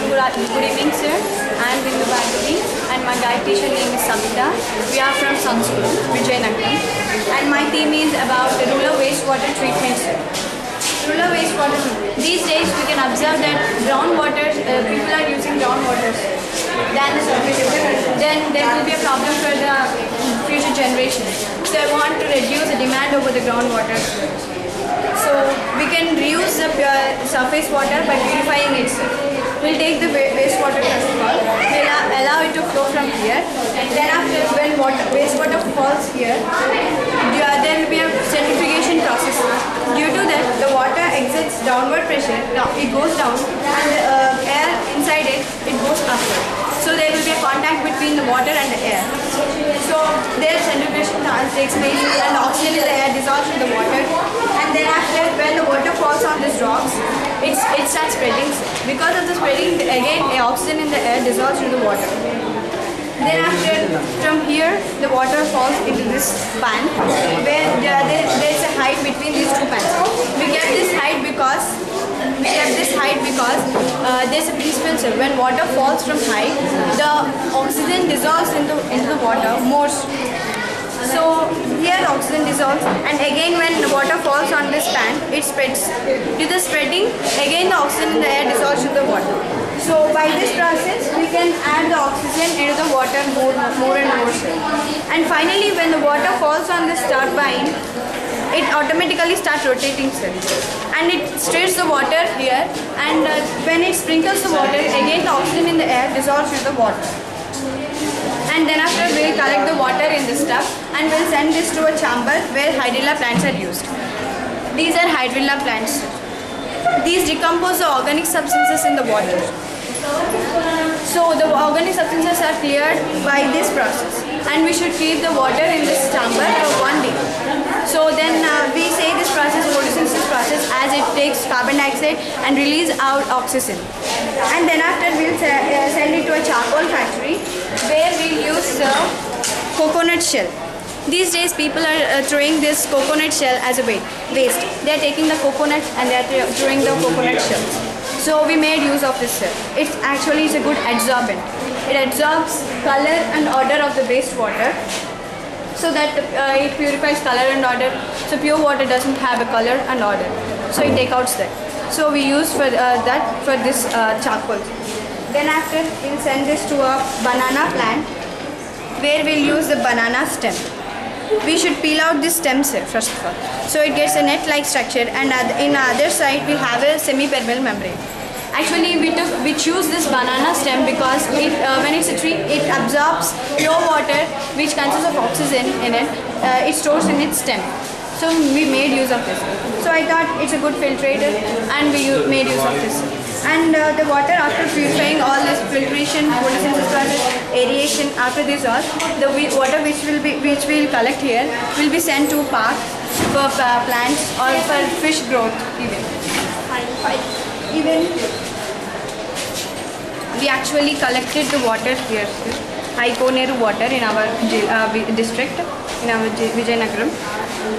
Good evening, sir. I am Bindu Bhargavi and my dietitian name is Sabita. We are from Sun School, Vijayanagar. And my theme is about the rural wastewater treatment, sir. Rural wastewater treatment. These days we can observe that groundwater, people are using groundwater. Then there will be a problem for the future generations. So I want to reduce the demand over the groundwater. So we can reuse the surface water by purifying it. We'll take the wastewater first of all. We'll allow it to flow from here. Then after, when wastewater falls here, there will be a centrifugation process. Due to that, the water exerts downward pressure. Now it goes down, and the air inside it goes upward. So there will be a contact between the water and the air. So their centrifugation takes place, and the oxygen in the air dissolves in the water. And then after, when the water falls on these rocks, it starts spreading. Because of the spreading, again oxygen in the air dissolves in the water. Then after, from here, the water falls into this pan, where there is a height between these two pans. We kept this height because there's a principle, sir. When water falls from height, the oxygen dissolves into the water more. So here oxygen dissolves, and again when the water falls on this pan, it spreads. Due to the spreading, again the oxygen in the air dissolves into the water. So by this process, we can add the oxygen into the water more and more. And finally, when the water falls on this turbine, it automatically starts rotating, sir. And it stirs the water here, and when it sprinkles the water, again the oxygen in the air dissolves into the water. And then after, we will collect the water in this tub and we will send this to a chamber where hydrilla plants are used. These are hydrilla plants. These decompose the organic substances in the water. So the organic substances are cleared by this process, and we should keep the water in this chamber for 1 day. So then we say this process, photosynthesis process, as it takes carbon dioxide and release out oxygen. And then after, we will send it to a charcoal factory where we use coconut shell. These days people are throwing this coconut shell as a waste. They are taking the coconut and they are throwing the coconut shell. So we made use of this shell. It actually is a good adsorbent. It absorbs color and odor of the wastewater, so that it purifies color and odor. So pure water doesn't have a color and odor, so it takes out that. So we use for that for this charcoal. Then after, we'll send this to a banana plant where we'll use the banana stem. We should peel out this stem, first of all, so it gets a net-like structure, and in the other side we'll have a semi-permeable membrane. Actually, we choose this banana stem because when it's a tree, it absorbs pure water which consists of oxygen in it. It stores in its stem. So we made use of this. So I thought it's a good filtrator, and we made use of this. And the water, after purifying all this filtration, photosynthesis process, aeration, after this all, the water which we'll collect here will be sent to park for plants or for fish growth even. Even we actually collected the water here, Koneru water in our district, in our Vijayanagar.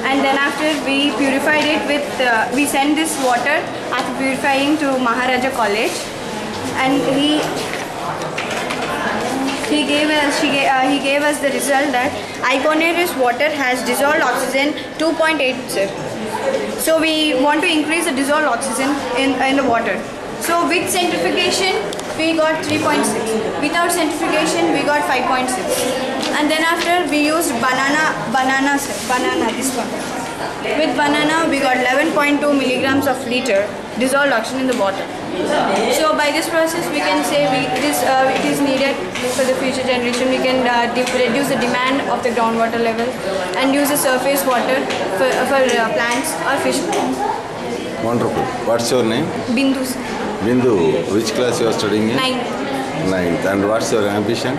And then after, we purified it with, we sent this water after purifying to Maharaja College, and he gave us the result that Koneru's water has dissolved oxygen 2.8. So we want to increase the dissolved oxygen in the water. So with centrifugation, we got 3.6. Without centrifugation, we got 5.6. And then after, we used banana, this one. With banana, we got 11.2 milligrams of liter dissolved oxygen in the water. So by this process, we can say it is needed for the future generation. We can reduce the demand of the groundwater level and use the surface water for plants or fish. Wonderful. What's your name? Bindu. Bindu. Which class you are studying in? 9th. 9th. And what's your ambition?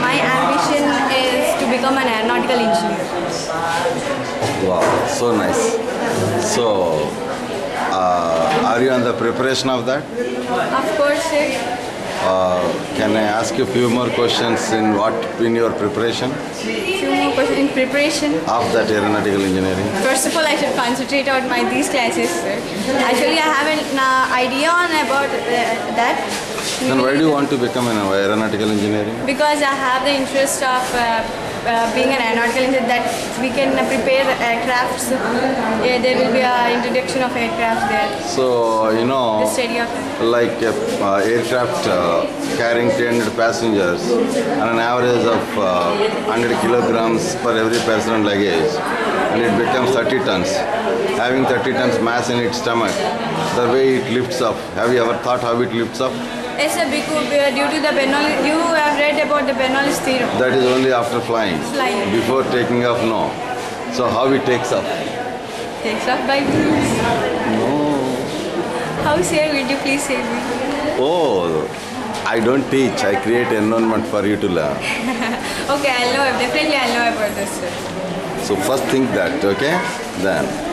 My ambition is to become an aeronautical engineer. Wow, so nice. So, are you on the preparation of that? Of course, sir. Can I ask you a few more questions in your preparation? Few more in preparation. of that aeronautical engineering? First of all, I should concentrate on these classes, sir. Actually, I have an idea on about that. Then why do you want to become an aeronautical engineering? Because I have the interest of being an aeronautical engineer, that we can prepare aircrafts. Yeah, there will be an introduction of aircraft there. So, you The know, study of like aircraft carrying 300 passengers on an average of 100 kilograms per every person and luggage, and it becomes 30 tons. Having 30 tons mass in its stomach, the way it lifts up. Have you ever thought how it lifts up? Yes, sir, because due to the Bernoulli, you have read about the Bernoulli's theorem. That is only after flying. Flying. Before taking off, no. So how it takes off? Takes off by wings. No. How, sir, will you please save me? Oh, I don't teach. I create environment for you to learn. Okay, I'll know. Definitely, I'll know about this, sir. So first think that, okay? Then.